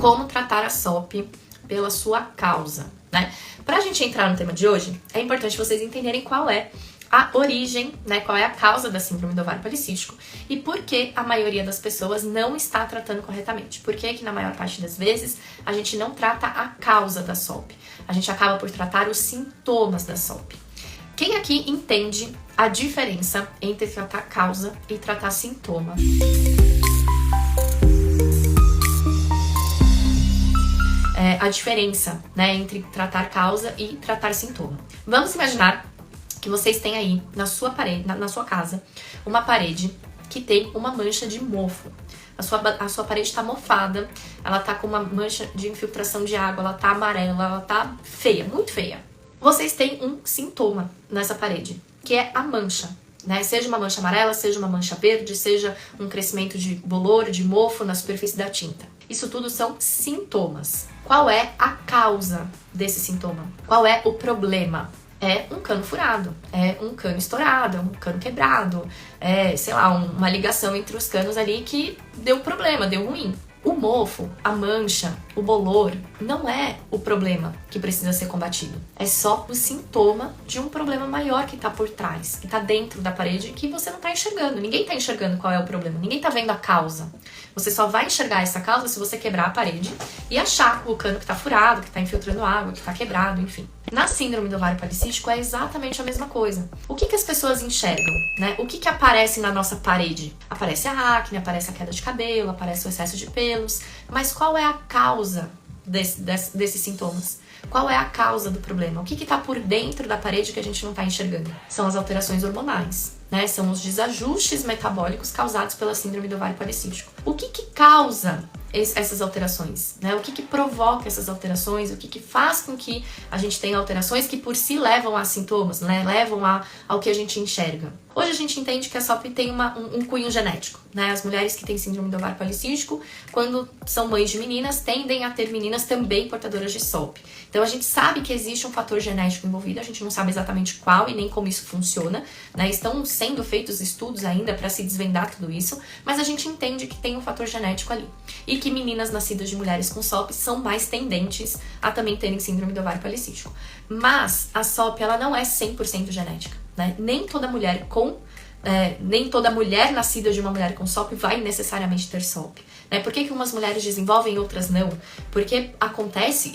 como tratar a SOP pela sua causa, né? Pra gente entrar no tema de hoje, é importante vocês entenderem qual é a origem, né, qual é a causa da síndrome do ovário policístico e por que a maioria das pessoas não está tratando corretamente. Por que na maior parte das vezes a gente não trata a causa da SOP? A gente acaba por tratar os sintomas da SOP. Quem aqui entende a diferença entre tratar causa e tratar sintoma? A diferença, né, entre tratar causa e tratar sintoma. Vamos imaginar que vocês têm aí na sua parede, na sua casa, uma parede que tem uma mancha de mofo. A sua parede está mofada, ela tá com uma mancha de infiltração de água, ela tá amarela, ela tá feia, muito feia. Vocês têm um sintoma nessa parede, que é a mancha, né? Seja uma mancha amarela, seja uma mancha verde, seja um crescimento de bolor, de mofo na superfície da tinta. Isso tudo são sintomas. Qual é a causa desse sintoma? Qual é o problema? É um cano furado, é um cano estourado, é um cano quebrado, é, sei lá, uma ligação entre os canos ali que deu problema, deu ruim. O mofo, a mancha, o bolor não é o problema que precisa ser combatido. É só o sintoma de um problema maior que tá por trás, que tá dentro da parede que você não tá enxergando. Ninguém tá enxergando qual é o problema, ninguém tá vendo a causa. Você só vai enxergar essa causa se você quebrar a parede e achar o cano que tá furado, que tá infiltrando água, que tá quebrado, enfim. Na síndrome do ovário policístico é exatamente a mesma coisa. O que as pessoas enxergam, né? O que aparece na nossa parede? Aparece a acne, aparece a queda de cabelo, aparece o excesso de pelos. Mas qual é a causa desses sintomas? Qual é a causa do problema? O que está por dentro da parede que a gente não está enxergando? São as alterações hormonais, né? São os desajustes metabólicos causados pela síndrome do ovário policístico. O que causa essas alterações, né? O que provoca essas alterações? O que faz com que a gente tenha alterações que por si levam a sintomas, né? Levam ao que a gente enxerga? Hoje a gente entende que a SOP tem um cunho genético, né? As mulheres que têm síndrome do ovário policístico, quando são mães de meninas, tendem a ter meninas também portadoras de SOP. Então a gente sabe que existe um fator genético envolvido, a gente não sabe exatamente qual e nem como isso funciona, né? Estão sendo feitos estudos ainda para se desvendar tudo isso, mas a gente entende que tem um fator genético ali. E que meninas nascidas de mulheres com SOP são mais tendentes a também terem síndrome do ovário policístico. Mas a SOP, ela não é 100% genética, né? Nem toda mulher nascida de uma mulher com SOP vai necessariamente ter SOP. Né? Por que umas mulheres desenvolvem e outras não? Porque acontece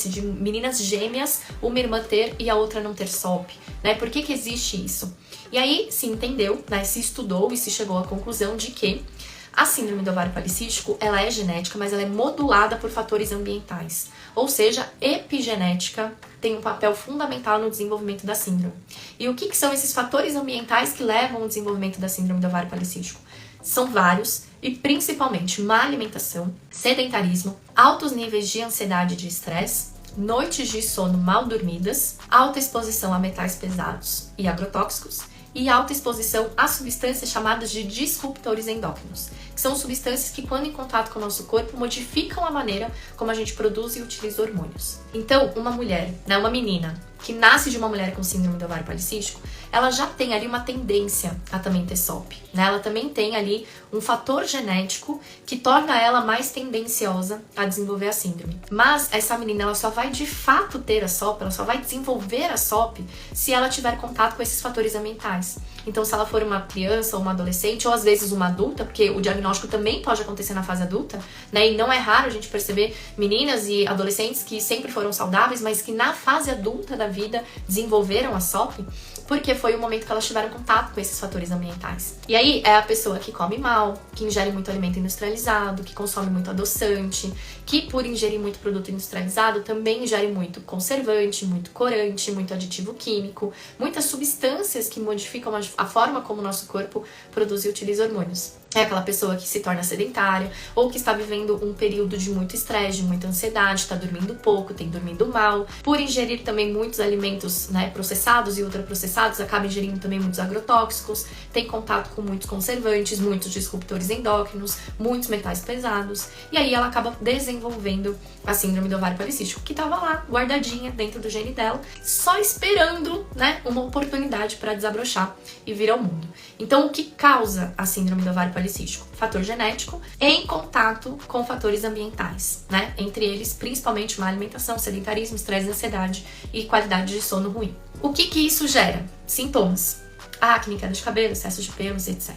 de meninas gêmeas, uma irmã ter e a outra não ter SOP. Né? Por que existe isso? E aí se entendeu, né? Se estudou e se chegou à conclusão de que a síndrome do ovário policístico, ela é genética, mas ela é modulada por fatores ambientais. Ou seja, epigenética tem um papel fundamental no desenvolvimento da síndrome. E o que são esses fatores ambientais que levam ao desenvolvimento da síndrome do ovário policístico? São vários e principalmente má alimentação, sedentarismo, altos níveis de ansiedade e de estresse, noites de sono mal dormidas, alta exposição a metais pesados e agrotóxicos, e alta exposição a substâncias chamadas de disruptores endócrinos, que são substâncias que, quando em contato com o nosso corpo, modificam a maneira como a gente produz e utiliza hormônios. Então, uma mulher, né, uma menina que nasce de uma mulher com síndrome do ovário policístico, ela já tem ali uma tendência a também ter SOP, né? Ela também tem ali um fator genético que torna ela mais tendenciosa a desenvolver a síndrome. Mas essa menina, ela só vai de fato ter a SOP, ela só vai desenvolver a SOP se ela tiver contato com esses fatores ambientais. Então, se ela for uma criança ou uma adolescente, ou às vezes uma adulta, porque o diagnóstico também pode acontecer na fase adulta, né? E não é raro a gente perceber meninas e adolescentes que sempre foram saudáveis, mas que na fase adulta da vida desenvolveram a SOP, porque foi o momento que elas tiveram contato com esses fatores ambientais. E aí é a pessoa que come mal, que ingere muito alimento industrializado, que consome muito adoçante, que por ingerir muito produto industrializado também ingere muito conservante, muito corante, muito aditivo químico, muitas substâncias que modificam a forma como o nosso corpo produz e utiliza hormônios. É aquela pessoa que se torna sedentária ou que está vivendo um período de muito estresse, de muita ansiedade, está dormindo pouco, tem dormido mal, por ingerir também muitos alimentos, né, processados e ultraprocessados, estressados, acaba ingerindo também muitos agrotóxicos, tem contato com muitos conservantes, muitos disruptores endócrinos, muitos metais pesados, e aí ela acaba desenvolvendo a síndrome do ovário policístico, que estava lá, guardadinha dentro do gene dela, só esperando, né, uma oportunidade para desabrochar e vir ao mundo. Então, o que causa a síndrome do ovário policístico? Fator genético em contato com fatores ambientais, né? Entre eles, principalmente má alimentação, sedentarismo, estresse, ansiedade e qualidade de sono ruim. O que isso gera? Sintomas. Acne, queda de cabelo, excesso de pelos, etc.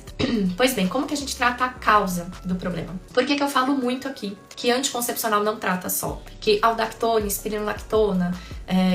Pois bem, como que a gente trata a causa do problema? Por que eu falo muito aqui que anticoncepcional não trata SOP? Que aldactone, espironolactona,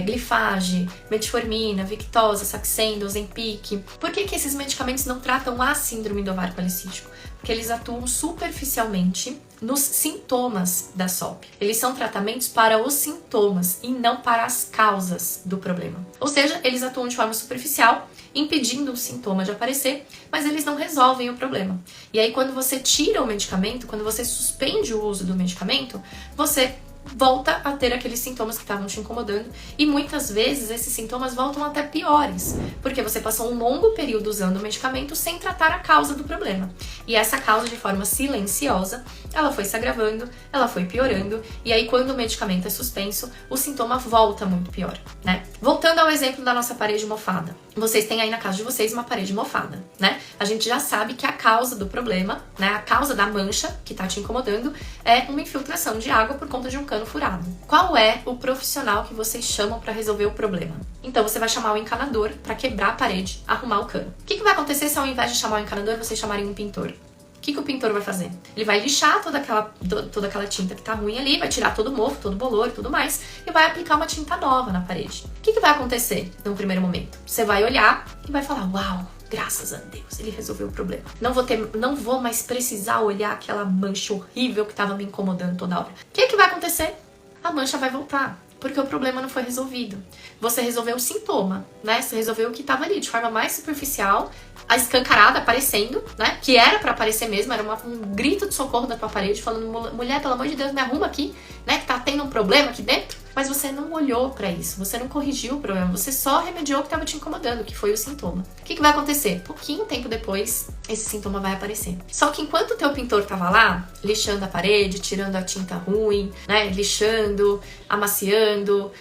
glifage, metformina, Victoza, Saxenda, Ozempic. Por que esses medicamentos não tratam a síndrome do ovário policístico? Porque eles atuam superficialmente nos sintomas da SOP. Eles são tratamentos para os sintomas e não para as causas do problema. Ou seja, eles atuam de forma superficial, impedindo o sintoma de aparecer, mas eles não resolvem o problema. E aí, quando você tira o medicamento, quando você suspende o uso do medicamento, você volta a ter aqueles sintomas que estavam te incomodando, e muitas vezes esses sintomas voltam até piores, porque você passou um longo período usando o medicamento sem tratar a causa do problema. E essa causa, de forma silenciosa, ela foi se agravando, ela foi piorando, e aí quando o medicamento é suspenso, o sintoma volta muito pior, né? Voltando ao exemplo da nossa parede mofada. Vocês têm aí na casa de vocês uma parede mofada, né? A gente já sabe que a causa do problema, né, a causa da mancha que tá te incomodando é uma infiltração de água por conta de um cano furado. Qual é o profissional que vocês chamam para resolver o problema? Então você vai chamar o encanador para quebrar a parede, arrumar o cano. O que vai acontecer se ao invés de chamar o encanador, vocês chamarem um pintor? O que o pintor vai fazer? Ele vai lixar toda aquela tinta que tá ruim ali, vai tirar todo o mofo, todo o bolor e tudo mais, e vai aplicar uma tinta nova na parede. O que vai acontecer no primeiro momento? Você vai olhar e vai falar, uau, graças a Deus, ele resolveu o problema. Não vou mais precisar olhar aquela mancha horrível que tava me incomodando toda hora. O que vai acontecer? A mancha vai voltar, porque o problema não foi resolvido. Você resolveu o sintoma, né? Você resolveu o que tava ali, de forma mais superficial, a escancarada aparecendo, né? Que era pra aparecer mesmo, era um grito de socorro da tua parede, falando, mulher, pelo amor de Deus, me arruma aqui, né? Que tá tendo um problema aqui dentro. Mas você não olhou pra isso, você não corrigiu o problema, você só remediou o que tava te incomodando, que foi o sintoma. O que vai acontecer? Pouquinho tempo depois, esse sintoma vai aparecer. Só que enquanto o teu pintor tava lá, lixando a parede, tirando a tinta ruim, né? Lixando, amaciando,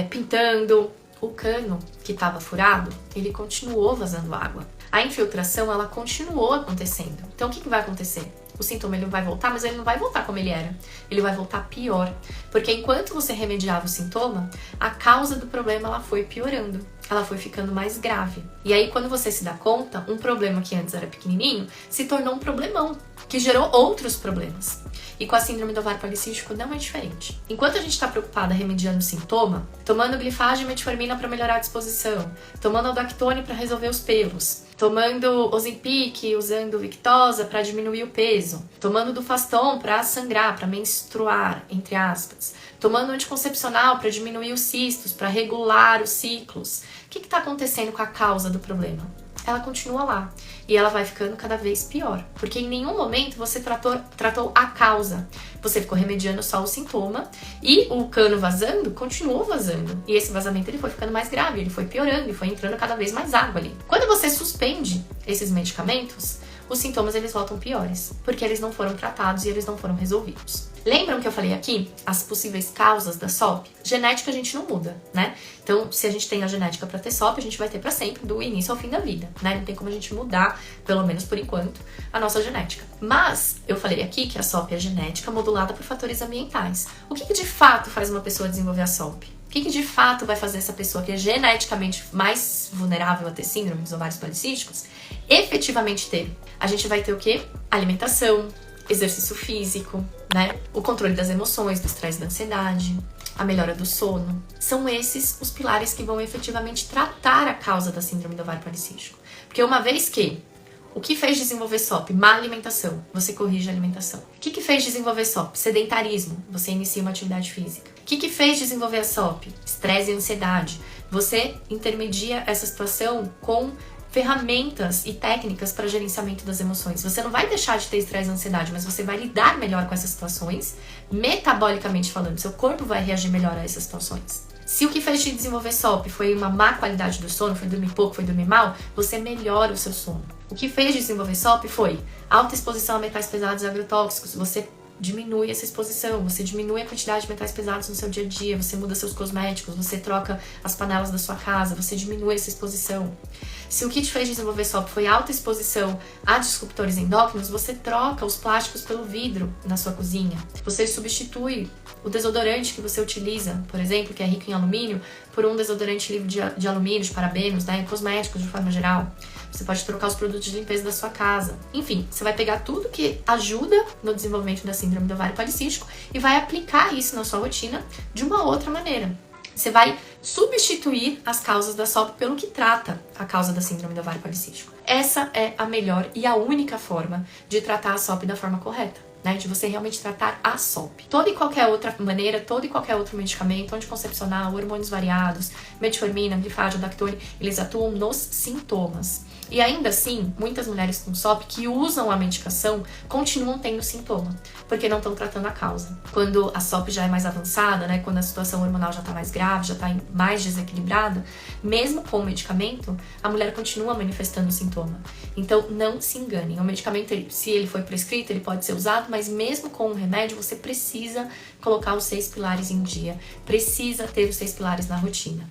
pintando, o cano que estava furado, ele continuou vazando água. A infiltração, ela continuou acontecendo. Então, o que vai acontecer? O sintoma ele vai voltar, mas ele não vai voltar como ele era. Ele vai voltar pior. Porque enquanto você remediava o sintoma, a causa do problema ela foi piorando. Ela foi ficando mais grave. E aí, quando você se dá conta, um problema que antes era pequenininho, se tornou um problemão, que gerou outros problemas. E com a síndrome do ovário policístico não é diferente. Enquanto a gente está preocupada remediando o sintoma, tomando glifage e metformina para melhorar a disposição, tomando aldactone para resolver os pelos, tomando Ozempic, usando Victoza para diminuir o peso, tomando Dufaston para sangrar, para menstruar, entre aspas, tomando anticoncepcional para diminuir os cistos, para regular os ciclos. O que está acontecendo com a causa do problema? Ela continua lá e ela vai ficando cada vez pior, porque em nenhum momento você tratou a causa. Você ficou remediando só o sintoma e o cano vazando continuou vazando. E esse vazamento ele foi ficando mais grave, ele foi piorando e foi entrando cada vez mais água ali. Quando você suspende esses medicamentos, os sintomas eles voltam piores, porque eles não foram tratados e eles não foram resolvidos. Lembram que eu falei aqui as possíveis causas da SOP? Genética a gente não muda, né? Então, se a gente tem a genética para ter SOP, a gente vai ter para sempre, do início ao fim da vida, né? Não tem como a gente mudar, pelo menos por enquanto, a nossa genética. Mas, eu falei aqui que a SOP é genética modulada por fatores ambientais. O que de fato faz uma pessoa desenvolver a SOP? O que de fato vai fazer essa pessoa que é geneticamente mais vulnerável a ter síndrome dos ovários policísticos efetivamente ter? A gente vai ter o quê? Alimentação, exercício físico, né? O controle das emoções, do estresse, da ansiedade, a melhora do sono. São esses os pilares que vão efetivamente tratar a causa da síndrome do ovário policístico. Porque uma vez que o que fez desenvolver SOP? Má alimentação. Você corrige a alimentação. O que fez desenvolver SOP? Sedentarismo. Você inicia uma atividade física. O que fez desenvolver a SOP? Estresse e ansiedade. Você intermedia essa situação com ferramentas e técnicas para gerenciamento das emoções. Você não vai deixar de ter estresse e ansiedade, mas você vai lidar melhor com essas situações, metabolicamente falando. Seu corpo vai reagir melhor a essas situações. Se o que fez te desenvolver SOP foi uma má qualidade do sono, foi dormir pouco, foi dormir mal, você melhora o seu sono. O que fez desenvolver SOP foi alta exposição a metais pesados e agrotóxicos, você diminui essa exposição, você diminui a quantidade de metais pesados no seu dia a dia, você muda seus cosméticos, você troca as panelas da sua casa, você diminui essa exposição. Se o que te fez desenvolver SOP foi alta exposição a disruptores endócrinos, você troca os plásticos pelo vidro na sua cozinha. Você substitui o desodorante que você utiliza, por exemplo, que é rico em alumínio, por um desodorante livre de alumínio, de parabenos, né, cosméticos de forma geral. Você pode trocar os produtos de limpeza da sua casa. Enfim, você vai pegar tudo que ajuda no desenvolvimento da síndrome do ovário policístico e vai aplicar isso na sua rotina de uma outra maneira. Você vai substituir as causas da SOP pelo que trata a causa da síndrome do ovário policístico. Essa é a melhor e a única forma de tratar a SOP da forma correta, né? De você realmente tratar a SOP. Toda e qualquer outra maneira, todo e qualquer outro medicamento, anticoncepcional, hormônios variados, metformina, glifádio, Dactone, eles atuam nos sintomas. E ainda assim, muitas mulheres com SOP que usam a medicação continuam tendo sintoma, porque não estão tratando a causa. Quando a SOP já é mais avançada, né, quando a situação hormonal já está mais grave, já está mais desequilibrada, mesmo com o medicamento, a mulher continua manifestando sintoma. Então, não se enganem. O medicamento, se ele foi prescrito, ele pode ser usado, mas mesmo com o remédio, você precisa colocar os 6 pilares em dia. Precisa ter os 6 pilares na rotina.